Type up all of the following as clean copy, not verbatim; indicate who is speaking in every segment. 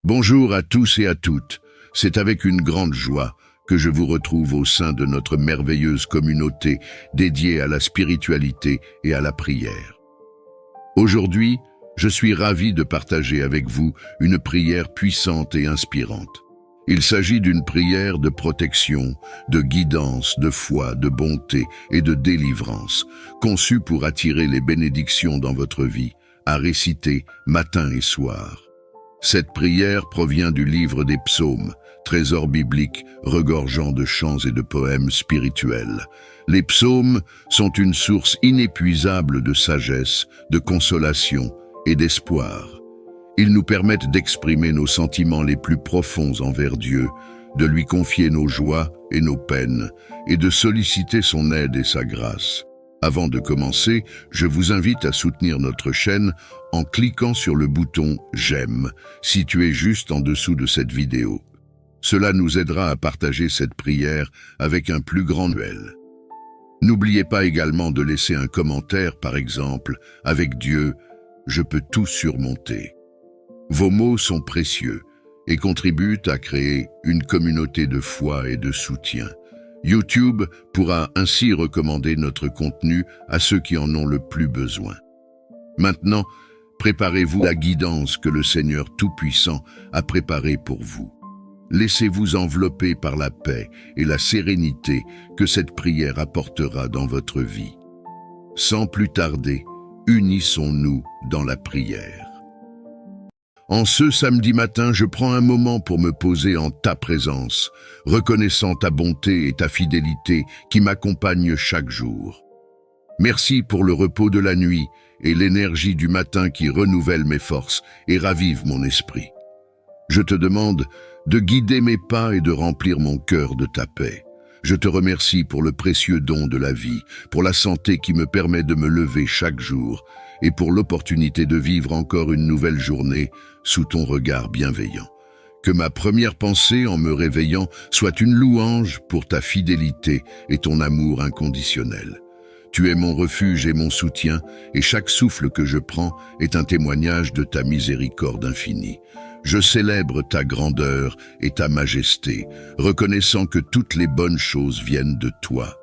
Speaker 1: Bonjour à tous et à toutes. C'est avec une grande joie que je vous retrouve au sein de notre merveilleuse communauté dédiée à la spiritualité et à la prière. Aujourd'hui, je suis ravi de partager avec vous une prière puissante et inspirante. Il s'agit d'une prière de protection, de guidance, de foi, de bonté et de délivrance, conçue pour attirer les bénédictions dans votre vie, à réciter matin et soir. Cette prière provient du livre des Psaumes, trésor biblique regorgeant de chants et de poèmes spirituels. Les psaumes sont une source inépuisable de sagesse, de consolation et d'espoir. Ils nous permettent d'exprimer nos sentiments les plus profonds envers Dieu, de lui confier nos joies et nos peines, et de solliciter son aide et sa grâce. Avant de commencer, je vous invite à soutenir notre chaîne en cliquant sur le bouton « J'aime » situé juste en dessous de cette vidéo. Cela nous aidera à partager cette prière avec un plus grand duel. N'oubliez pas également de laisser un commentaire, par exemple, « Avec Dieu, je peux tout surmonter ». Vos mots sont précieux et contribuent à créer une communauté de foi et de soutien. YouTube pourra ainsi recommander notre contenu à ceux qui en ont le plus besoin. Maintenant, préparez-vous à la guidance que le Seigneur Tout-Puissant a préparée pour vous. Laissez-vous envelopper par la paix et la sérénité que cette prière apportera dans votre vie. Sans plus tarder, unissons-nous dans la prière. En ce samedi matin, je prends un moment pour me poser en ta présence, reconnaissant ta bonté et ta fidélité qui m'accompagnent chaque jour. Merci pour le repos de la nuit et l'énergie du matin qui renouvelle mes forces et ravive mon esprit. Je te demande de guider mes pas et de remplir mon cœur de ta paix. Je te remercie pour le précieux don de la vie, pour la santé qui me permet de me lever chaque jour et pour l'opportunité de vivre encore une nouvelle journée sous ton regard bienveillant. Que ma première pensée en me réveillant soit une louange pour ta fidélité et ton amour inconditionnel. Tu es mon refuge et mon soutien, et chaque souffle que je prends est un témoignage de ta miséricorde infinie. Je célèbre ta grandeur et ta majesté, reconnaissant que toutes les bonnes choses viennent de toi.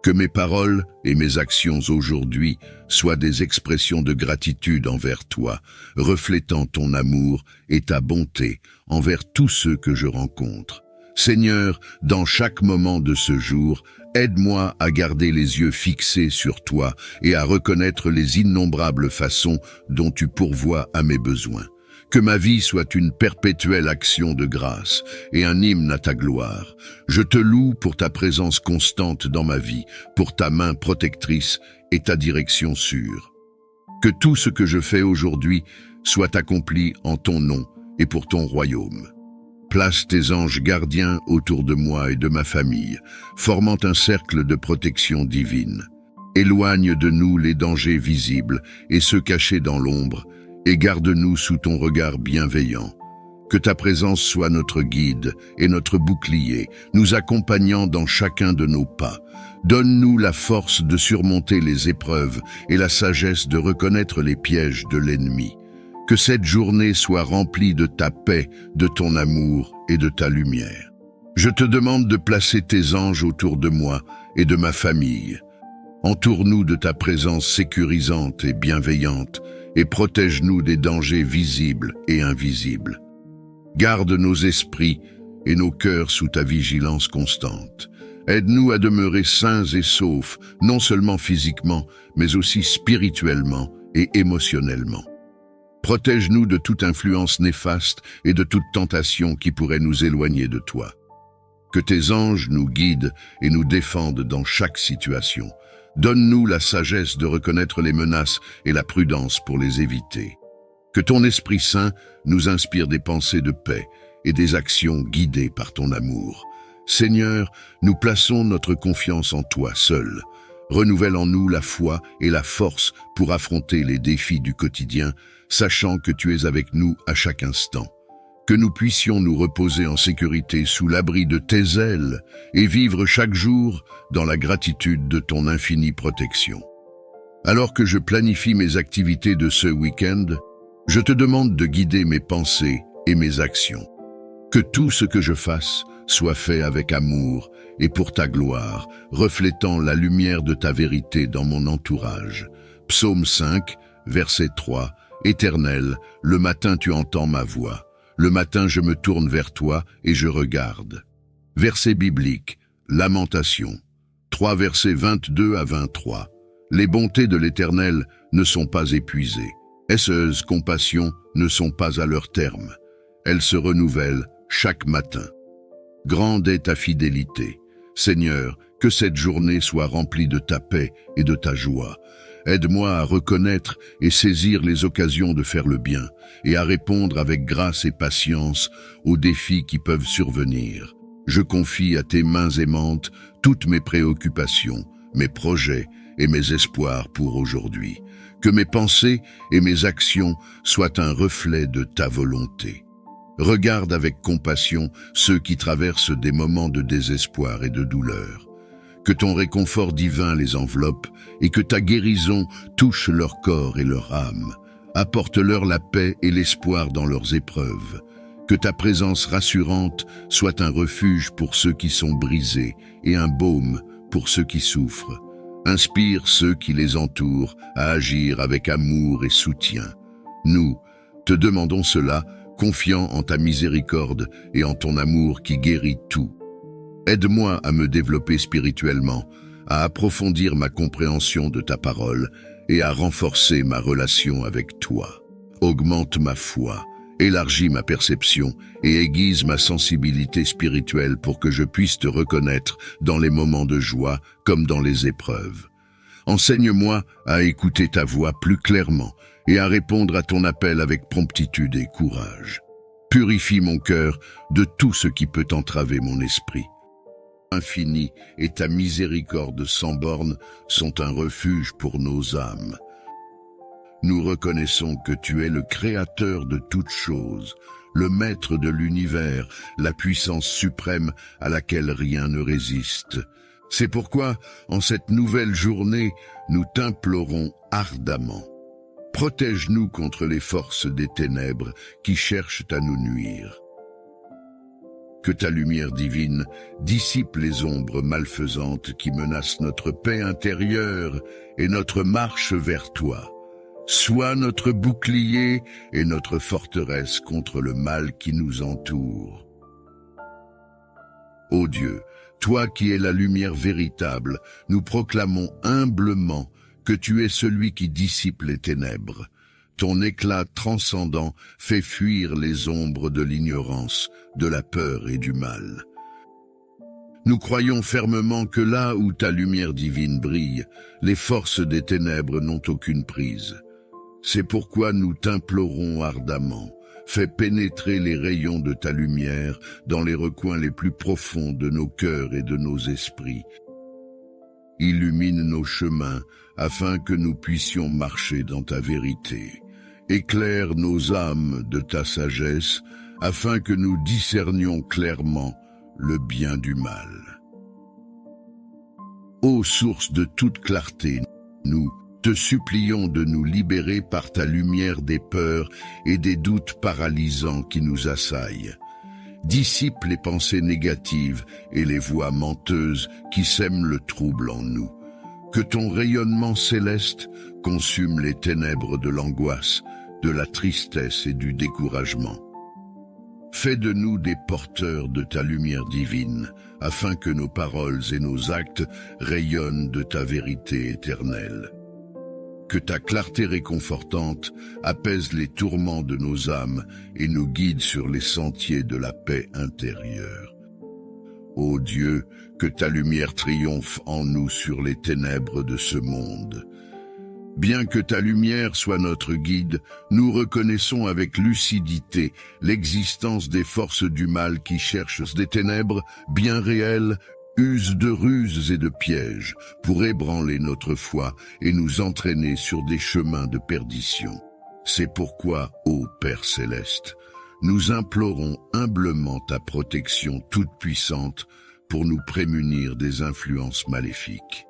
Speaker 1: Que mes paroles et mes actions aujourd'hui soient des expressions de gratitude envers toi, reflétant ton amour et ta bonté envers tous ceux que je rencontre. Seigneur, dans chaque moment de ce jour, aide-moi à garder les yeux fixés sur toi et à reconnaître les innombrables façons dont tu pourvois à mes besoins. Que ma vie soit une perpétuelle action de grâce et un hymne à ta gloire. Je te loue pour ta présence constante dans ma vie, pour ta main protectrice et ta direction sûre. Que tout ce que je fais aujourd'hui soit accompli en ton nom et pour ton royaume. Place tes anges gardiens autour de moi et de ma famille, formant un cercle de protection divine. Éloigne de nous les dangers visibles et ceux cachés dans l'ombre, et garde-nous sous ton regard bienveillant. Que ta présence soit notre guide et notre bouclier, nous accompagnant dans chacun de nos pas. Donne-nous la force de surmonter les épreuves et la sagesse de reconnaître les pièges de l'ennemi. Que cette journée soit remplie de ta paix, de ton amour et de ta lumière. Je te demande de placer tes anges autour de moi et de ma famille. Entoure-nous de ta présence sécurisante et bienveillante et protège-nous des dangers visibles et invisibles. Garde nos esprits et nos cœurs sous ta vigilance constante. Aide-nous à demeurer sains et saufs, non seulement physiquement, mais aussi spirituellement et émotionnellement. Protège-nous de toute influence néfaste et de toute tentation qui pourrait nous éloigner de toi. Que tes anges nous guident et nous défendent dans chaque situation. Donne-nous la sagesse de reconnaître les menaces et la prudence pour les éviter. Que ton Esprit Saint nous inspire des pensées de paix et des actions guidées par ton amour. Seigneur, nous plaçons notre confiance en toi seul. Renouvelle en nous la foi et la force pour affronter les défis du quotidien, sachant que tu es avec nous à chaque instant. Que nous puissions nous reposer en sécurité sous l'abri de tes ailes et vivre chaque jour dans la gratitude de ton infinie protection. Alors que je planifie mes activités de ce week-end, je te demande de guider mes pensées et mes actions. Que tout ce que je fasse soit fait avec amour et pour ta gloire, reflétant la lumière de ta vérité dans mon entourage. Psaume 5, verset 3. Éternel, le matin tu entends ma voix. Le matin je me tourne vers toi et je regarde. Verset biblique, Lamentation 3, versets 22 à 23. Les bontés de l'Éternel ne sont pas épuisées. Ses compassions ne sont pas à leur terme. Elles se renouvellent chaque matin. Grande est ta fidélité. Seigneur, que cette journée soit remplie de ta paix et de ta joie. Aide-moi à reconnaître et saisir les occasions de faire le bien et à répondre avec grâce et patience aux défis qui peuvent survenir. Je confie à tes mains aimantes toutes mes préoccupations, mes projets et mes espoirs pour aujourd'hui. Que mes pensées et mes actions soient un reflet de ta volonté. Regarde avec compassion ceux qui traversent des moments de désespoir et de douleur. Que ton réconfort divin les enveloppe et que ta guérison touche leur corps et leur âme. Apporte-leur la paix et l'espoir dans leurs épreuves. Que ta présence rassurante soit un refuge pour ceux qui sont brisés et un baume pour ceux qui souffrent. Inspire ceux qui les entourent à agir avec amour et soutien. Nous te demandons cela, confiant en ta miséricorde et en ton amour qui guérit tout. Aide-moi à me développer spirituellement, à approfondir ma compréhension de ta parole et à renforcer ma relation avec toi. Augmente ma foi, élargis ma perception et aiguise ma sensibilité spirituelle pour que je puisse te reconnaître dans les moments de joie comme dans les épreuves. Enseigne-moi à écouter ta voix plus clairement et à répondre à ton appel avec promptitude et courage. Purifie mon cœur de tout ce qui peut entraver mon esprit. Infini et ta miséricorde sans bornes sont un refuge pour nos âmes. Nous reconnaissons que tu es le créateur de toutes choses, le maître de l'univers, la puissance suprême à laquelle rien ne résiste. C'est pourquoi, en cette nouvelle journée, nous t'implorons ardemment. Protège-nous contre les forces des ténèbres qui cherchent à nous nuire. Que ta lumière divine dissipe les ombres malfaisantes qui menacent notre paix intérieure et notre marche vers toi. Sois notre bouclier et notre forteresse contre le mal qui nous entoure. Ô Dieu, toi qui es la lumière véritable, nous proclamons humblement que tu es celui qui dissipe les ténèbres. Ton éclat transcendant fait fuir les ombres de l'ignorance, de la peur et du mal. Nous croyons fermement que là où ta lumière divine brille, les forces des ténèbres n'ont aucune prise. C'est pourquoi nous t'implorons ardemment. Fais pénétrer les rayons de ta lumière dans les recoins les plus profonds de nos cœurs et de nos esprits. Illumine nos chemins afin que nous puissions marcher dans ta vérité. Éclaire nos âmes de ta sagesse afin que nous discernions clairement le bien du mal. Ô source de toute clarté, nous te supplions de nous libérer par ta lumière des peurs et des doutes paralysants qui nous assaillent. Dissipe les pensées négatives et les voix menteuses qui sèment le trouble en nous. Que ton rayonnement céleste consume les ténèbres de l'angoisse, de la tristesse et du découragement. Fais de nous des porteurs de ta lumière divine, afin que nos paroles et nos actes rayonnent de ta vérité éternelle. Que ta clarté réconfortante apaise les tourments de nos âmes et nous guide sur les sentiers de la paix intérieure. Ô Dieu, que ta lumière triomphe en nous sur les ténèbres de ce monde. Bien que ta lumière soit notre guide, nous reconnaissons avec lucidité l'existence des forces du mal qui cherchent des ténèbres bien réelles, usent de ruses et de pièges pour ébranler notre foi et nous entraîner sur des chemins de perdition. C'est pourquoi, ô Père céleste, nous implorons humblement ta protection toute puissante pour nous prémunir des influences maléfiques.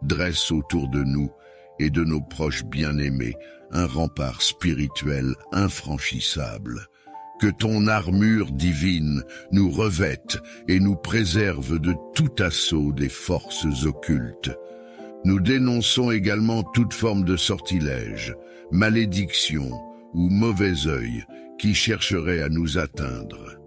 Speaker 1: Dresse autour de nous et de nos proches bien-aimés un rempart spirituel infranchissable. Que ton armure divine nous revête et nous préserve de tout assaut des forces occultes. Nous dénonçons également toute forme de sortilège, malédiction ou mauvais œil qui chercherait à nous atteindre.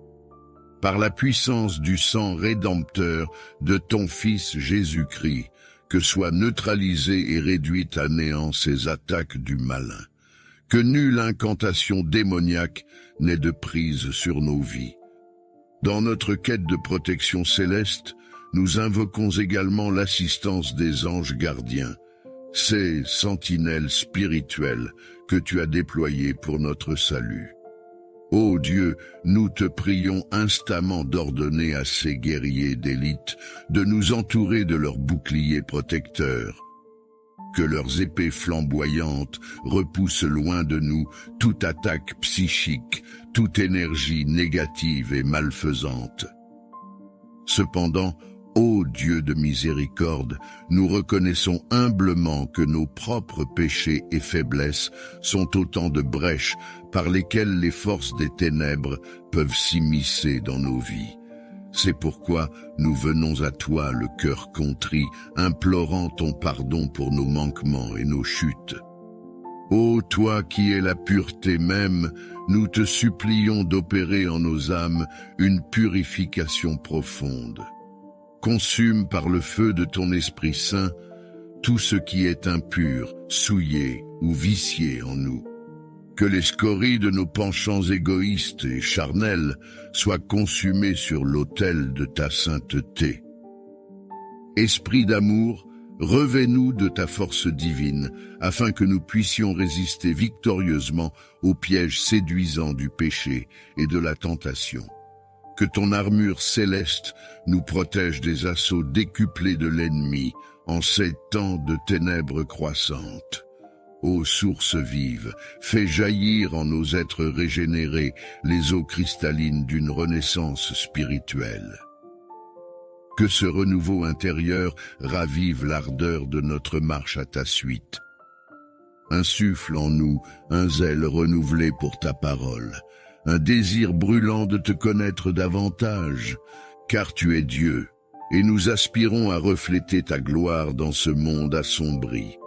Speaker 1: Par la puissance du sang rédempteur de ton Fils Jésus-Christ, que soient neutralisées et réduites à néant ces attaques du malin. Que nulle incantation démoniaque n'ait de prise sur nos vies. Dans notre quête de protection céleste, nous invoquons également l'assistance des anges gardiens, ces sentinelles spirituelles que tu as déployées pour notre salut. Ô Dieu, nous te prions instamment d'ordonner à ces guerriers d'élite de nous entourer de leurs boucliers protecteurs. Que leurs épées flamboyantes repoussent loin de nous toute attaque psychique, toute énergie négative et malfaisante. Cependant, ô Dieu de miséricorde, nous reconnaissons humblement que nos propres péchés et faiblesses sont autant de brèches par lesquelles les forces des ténèbres peuvent s'immiscer dans nos vies. C'est pourquoi nous venons à toi le cœur contrit, implorant ton pardon pour nos manquements et nos chutes. Ô toi qui es la pureté même, nous te supplions d'opérer en nos âmes une purification profonde. Consume par le feu de ton Esprit Saint tout ce qui est impur, souillé ou vicié en nous. Que les scories de nos penchants égoïstes et charnels soient consumées sur l'autel de ta sainteté. Esprit d'amour, revêt-nous de ta force divine, afin que nous puissions résister victorieusement aux pièges séduisants du péché et de la tentation. Que ton armure céleste nous protège des assauts décuplés de l'ennemi en ces temps de ténèbres croissantes. Ô source vive, fais jaillir en nos êtres régénérés les eaux cristallines d'une renaissance spirituelle. Que ce renouveau intérieur ravive l'ardeur de notre marche à ta suite. Insuffle en nous un zèle renouvelé pour ta parole, un désir brûlant de te connaître davantage, car tu es Dieu, et nous aspirons à refléter ta gloire dans ce monde assombri.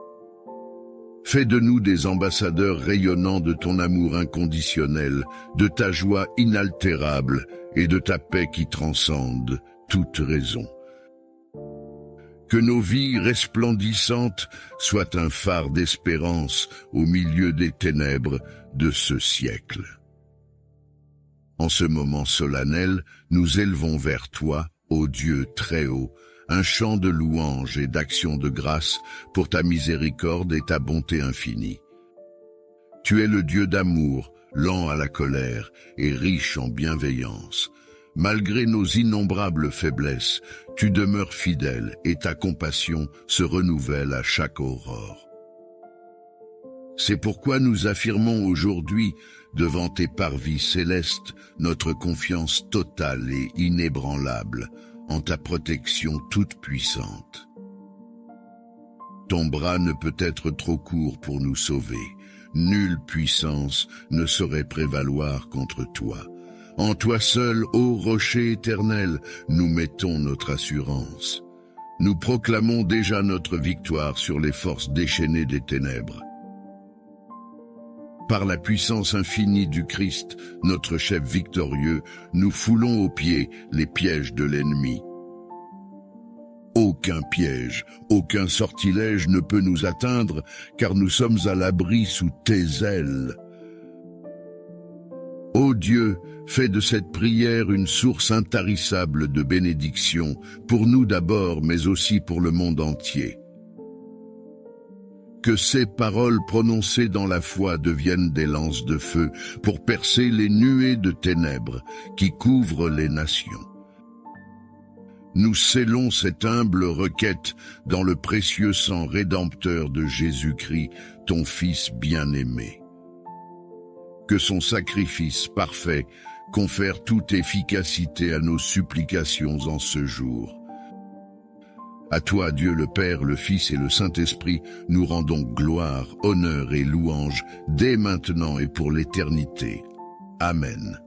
Speaker 1: Fais de nous des ambassadeurs rayonnants de ton amour inconditionnel, de ta joie inaltérable et de ta paix qui transcende toute raison. Que nos vies resplendissantes soient un phare d'espérance au milieu des ténèbres de ce siècle. En ce moment solennel, nous élevons vers toi, ô Dieu très haut, un chant de louange et d'action de grâce pour ta miséricorde et ta bonté infinie. Tu es le Dieu d'amour, lent à la colère et riche en bienveillance. Malgré nos innombrables faiblesses, tu demeures fidèle et ta compassion se renouvelle à chaque aurore. C'est pourquoi nous affirmons aujourd'hui, devant tes parvis célestes, notre confiance totale et inébranlable en ta protection toute puissante. Ton bras ne peut être trop court pour nous sauver. Nulle puissance ne saurait prévaloir contre toi. En toi seul, ô rocher éternel, nous mettons notre assurance. Nous proclamons déjà notre victoire sur les forces déchaînées des ténèbres. Par la puissance infinie du Christ, notre chef victorieux, nous foulons aux pieds les pièges de l'ennemi. Aucun piège, aucun sortilège ne peut nous atteindre, car nous sommes à l'abri sous tes ailes. Ô Dieu, fais de cette prière une source intarissable de bénédiction, pour nous d'abord, mais aussi pour le monde entier. Que ces paroles prononcées dans la foi deviennent des lances de feu pour percer les nuées de ténèbres qui couvrent les nations. Nous scellons cette humble requête dans le précieux sang rédempteur de Jésus-Christ, ton Fils bien-aimé. Que son sacrifice parfait confère toute efficacité à nos supplications en ce jour. À toi, Dieu le Père, le Fils et le Saint-Esprit, nous rendons gloire, honneur et louange dès maintenant et pour l'éternité. Amen.